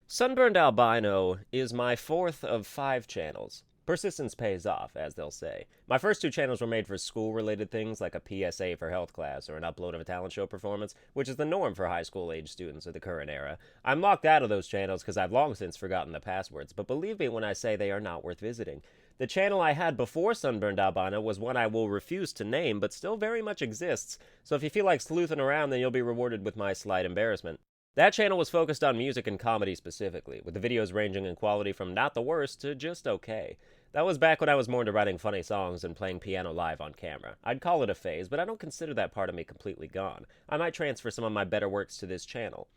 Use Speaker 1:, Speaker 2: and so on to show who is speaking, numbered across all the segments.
Speaker 1: Sunburned Albino is my fourth of 5 channels. Persistence pays off, as they'll say. My first 2 channels were made for school-related things like a PSA for health class or an upload of a talent show performance, which is the norm for high school-age students of the current era. I'm locked out of those channels because I've long since forgotten the passwords, but believe me when I say they are not worth visiting. The channel I had before Sunburned Albino was one I will refuse to name, but still very much exists, so if you feel like sleuthing around, then you'll be rewarded with my slight embarrassment. That channel was focused on music and comedy specifically, with the videos ranging in quality from not the worst to just okay. That was back when I was more into writing funny songs and playing piano live on camera. I'd call it a phase, but I don't consider that part of me completely gone. I might transfer some of my better works to this channel.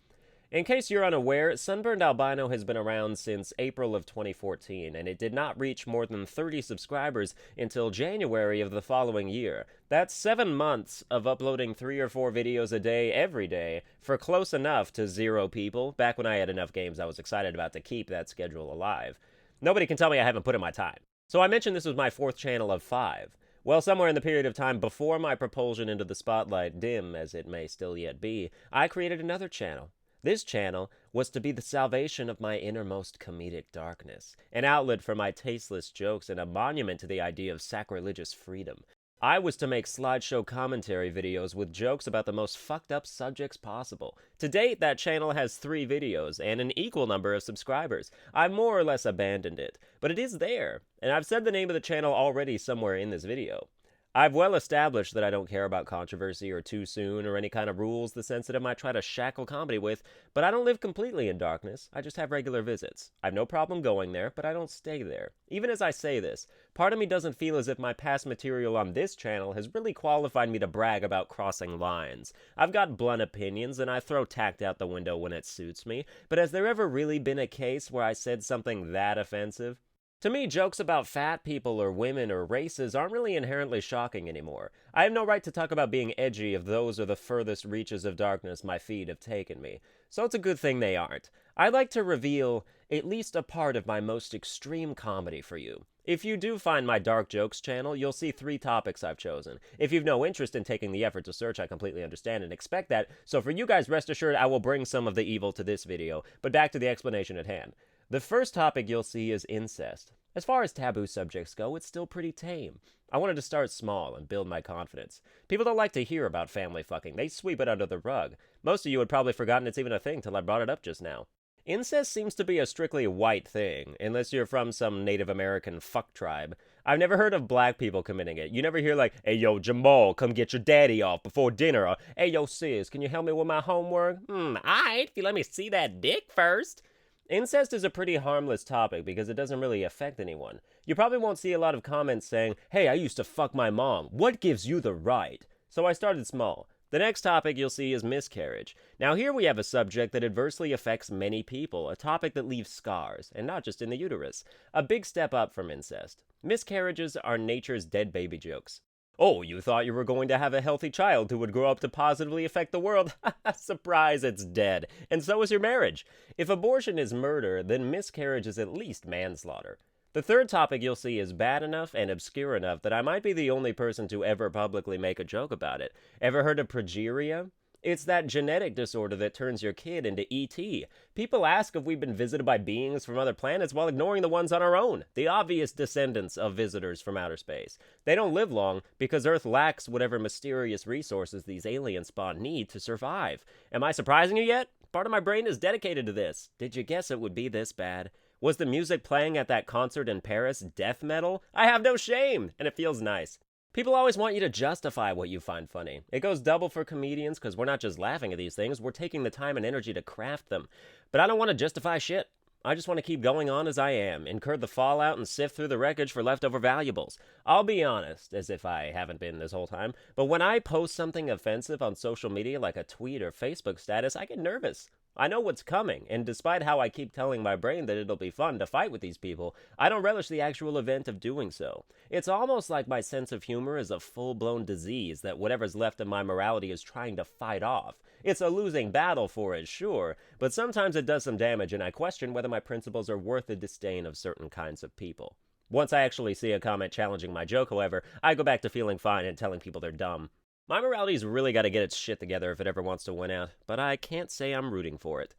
Speaker 1: In case you're unaware, Sunburned Albino has been around since April of 2014, and it did not reach more than 30 subscribers until January of the following year. That's 7 months of uploading 3 or 4 videos a day every day for close enough to 0 people, back when I had enough games I was excited about to keep that schedule alive. Nobody can tell me I haven't put in my time. So I mentioned this was my 4th channel of 5. Well, somewhere in the period of time before my propulsion into the spotlight, dim as it may still yet be, I created another channel. This channel was to be the salvation of my innermost comedic darkness, an outlet for my tasteless jokes and a monument to the idea of sacrilegious freedom. I was to make slideshow commentary videos with jokes about the most fucked up subjects possible. To date, that channel has 3 videos and an equal number of subscribers. I've more or less abandoned it, but it is there, and I've said the name of the channel already somewhere in this video. I've well established that I don't care about controversy or too soon or any kind of rules the sensitive might try to shackle comedy with, but I don't live completely in darkness. I just have regular visits. I've no problem going there, but I don't stay there. Even as I say this, part of me doesn't feel as if my past material on this channel has really qualified me to brag about crossing lines. I've got blunt opinions and I throw tact out the window when it suits me, but has there ever really been a case where I said something that offensive? To me, jokes about fat people or women or races aren't really inherently shocking anymore. I have no right to talk about being edgy if those are the furthest reaches of darkness my feet have taken me. So it's a good thing they aren't. I'd like to reveal at least a part of my most extreme comedy for you. If you do find my Dark Jokes channel, you'll see 3 topics I've chosen. If you've no interest in taking the effort to search, I completely understand and expect that, so for you guys, rest assured I will bring some of the evil to this video, but back to the explanation at hand. The first topic you'll see is incest. As far as taboo subjects go, it's still pretty tame. I wanted to start small and build my confidence. People don't like to hear about family fucking. They sweep it under the rug. Most of you had probably forgotten it's even a thing till I brought it up just now. Incest seems to be a strictly white thing, unless you're from some Native American fuck tribe. I've never heard of black people committing it. You never hear like, hey yo, Jamal, come get your daddy off before dinner, or hey yo, sis, can you help me with my homework? Alright, if you let me see that dick first. Incest is a pretty harmless topic because it doesn't really affect anyone. You probably won't see a lot of comments saying, hey, I used to fuck my mom. What gives you the right? So I started small. The next topic you'll see is miscarriage. Now here we have a subject that adversely affects many people, a topic that leaves scars, and not just in the uterus. A big step up from incest. Miscarriages are nature's dead baby jokes. Oh, you thought you were going to have a healthy child who would grow up to positively affect the world? Surprise, it's dead. And so is your marriage. If abortion is murder, then miscarriage is at least manslaughter. The third topic you'll see is bad enough and obscure enough that I might be the only person to ever publicly make a joke about it. Ever heard of progeria? It's that genetic disorder that turns your kid into E.T. People ask if we've been visited by beings from other planets while ignoring the ones on our own, the obvious descendants of visitors from outer space. They don't live long because Earth lacks whatever mysterious resources these alien spawn need to survive. Am I surprising you yet? Part of my brain is dedicated to this. Did you guess it would be this bad? Was the music playing at that concert in Paris death metal? I have no shame, and it feels nice. People always want you to justify what you find funny. It goes double for comedians because we're not just laughing at these things, we're taking the time and energy to craft them. But I don't want to justify shit. I just want to keep going on as I am, incur the fallout and sift through the wreckage for leftover valuables. I'll be honest, as if I haven't been this whole time, but when I post something offensive on social media like a tweet or Facebook status, I get nervous. I know what's coming, and despite how I keep telling my brain that it'll be fun to fight with these people, I don't relish the actual event of doing so. It's almost like my sense of humor is a full-blown disease that whatever's left of my morality is trying to fight off. It's a losing battle for it, sure, but sometimes it does some damage and I question whether my principles are worth the disdain of certain kinds of people. Once I actually see a comment challenging my joke, however, I go back to feeling fine and telling people they're dumb. My morality's really got to get its shit together if it ever wants to win out, but I can't say I'm rooting for it.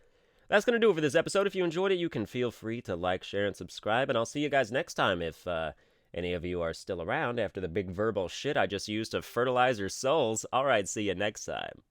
Speaker 1: That's going to do it for this episode. If you enjoyed it, you can feel free to like, share, and subscribe. And I'll see you guys next time if any of you are still around after the big verbal shit I just used to fertilize your souls. All right, see you next time.